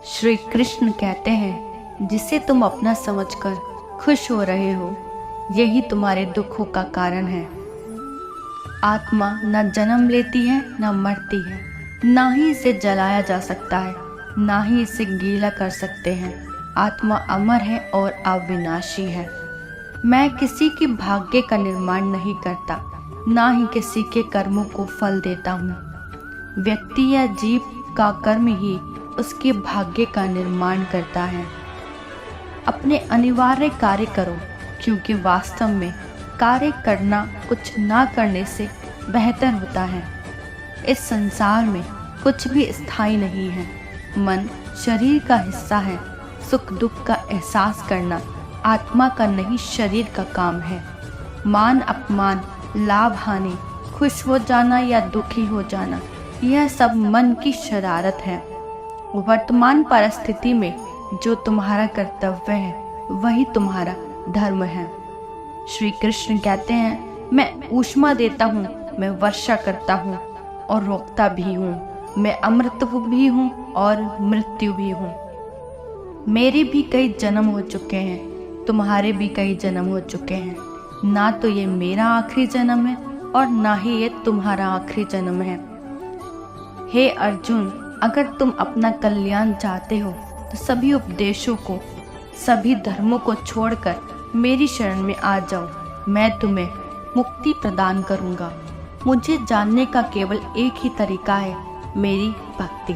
श्री कृष्ण कहते हैं, जिसे तुम अपना समझकर खुश हो रहे हो, यही तुम्हारे दुखों का कारण है। आत्मा न जन्म लेती है न मरती है, ना ही इसे जलाया जा सकता है, ना ही इसे गीला कर सकते हैं। आत्मा अमर है और अविनाशी है। मैं किसी के भाग्य का निर्माण नहीं करता, ना ही किसी के कर्मों को फल देता हूँ। व्यक्ति या जीव का कर्म ही उसके भाग्य का निर्माण करता है। अपने अनिवार्य कार्य करो, क्योंकि वास्तव में कार्य करना कुछ ना करने से बेहतर होता है। इस संसार में कुछ भी स्थायी नहीं है। मन शरीर का हिस्सा है। सुख दुख का एहसास करना आत्मा का नहीं, शरीर का काम है। मान अपमान, लाभ हानि, खुश हो जाना या दुखी हो जाना, यह सब मन की शरारत है। वर्तमान परिस्थिति में जो तुम्हारा कर्तव्य है, वही तुम्हारा धर्म है। श्री कृष्ण कहते हैं, मैं ऊष्मा देता हूँ, मैं वर्षा करता हूँ और रोकता भी हूँ। मैं अमृत भी हूँ और मृत्यु भी हूँ। मेरे भी कई जन्म हो चुके हैं, तुम्हारे भी कई जन्म हो चुके हैं। ना तो ये मेरा आखिरी जन्म है और ना ही ये तुम्हारा आखिरी जन्म है। हे अर्जुन, अगर तुम अपना कल्याण चाहते हो तो सभी उपदेशों को, सभी धर्मों को छोड़कर मेरी शरण में आ जाओ। मैं तुम्हें मुक्ति प्रदान करूंगा। मुझे जानने का केवल एक ही तरीका है, मेरी भक्ति।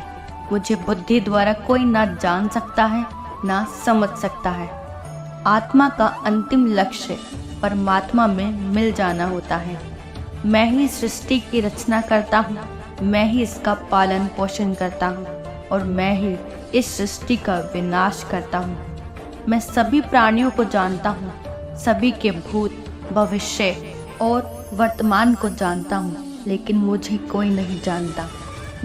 मुझे बुद्धि द्वारा कोई ना जान सकता है, ना समझ सकता है। आत्मा का अंतिम लक्ष्य परमात्मा में मिल जाना होता है। मैं ही सृष्टि की रचना करता हूँ, मैं ही इसका पालन पोषण करता हूँ और मैं ही इस सृष्टि का विनाश करता हूँ। मैं सभी प्राणियों को जानता हूँ, सभी के भूत, भविष्य और वर्तमान को जानता हूँ, लेकिन मुझे कोई नहीं जानता।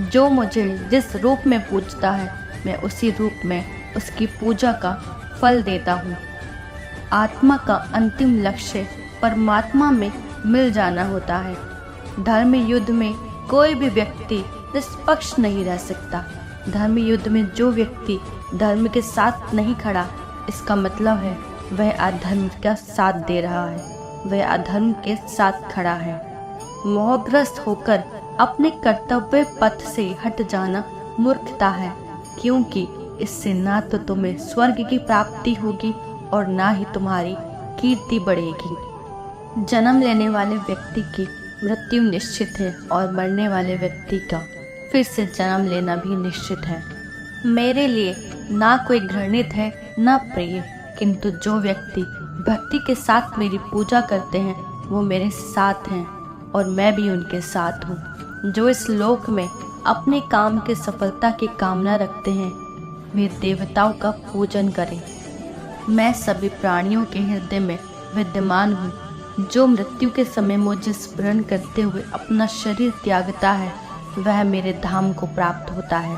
जो मुझे जिस रूप में पूजता है, मैं उसी रूप में उसकी पूजा का फल देता हूँ। आत्मा का अंतिम लक्ष्य परमात्मा में मिल जाना होता है। धर्म युद्ध में कोई भी व्यक्ति निष्पक्ष नहीं रह सकता। धर्म युद्ध में जो व्यक्ति धर्म के साथ नहीं खड़ा, इसका मतलब है वह अधर्म का साथ दे रहा है, वह अधर्म के साथ खड़ा है। मोहग्रस्त होकर अपने कर्तव्य पथ से हट जाना मूर्खता है, क्योंकि इससे ना तो तुम्हें स्वर्ग की प्राप्ति होगी और ना ही तुम्हारी कीर्ति बढ़ेगी। जन्म लेने वाले व्यक्ति की मृत्यु निश्चित है और मरने वाले व्यक्ति का फिर से जन्म लेना भी निश्चित है। मेरे लिए ना कोई घृणित है ना प्रिय, किंतु जो व्यक्ति भक्ति के साथ मेरी पूजा करते हैं, वो मेरे साथ हैं और मैं भी उनके साथ हूँ। जो इस लोक में अपने काम की सफलता की कामना रखते हैं, वे देवताओं का पूजन करें। मैं सभी प्राणियों के हृदय में विद्यमान हूँ। जो मृत्यु के समय मुझे स्मरण करते हुए अपना शरीर त्यागता है, वह मेरे धाम को प्राप्त होता है।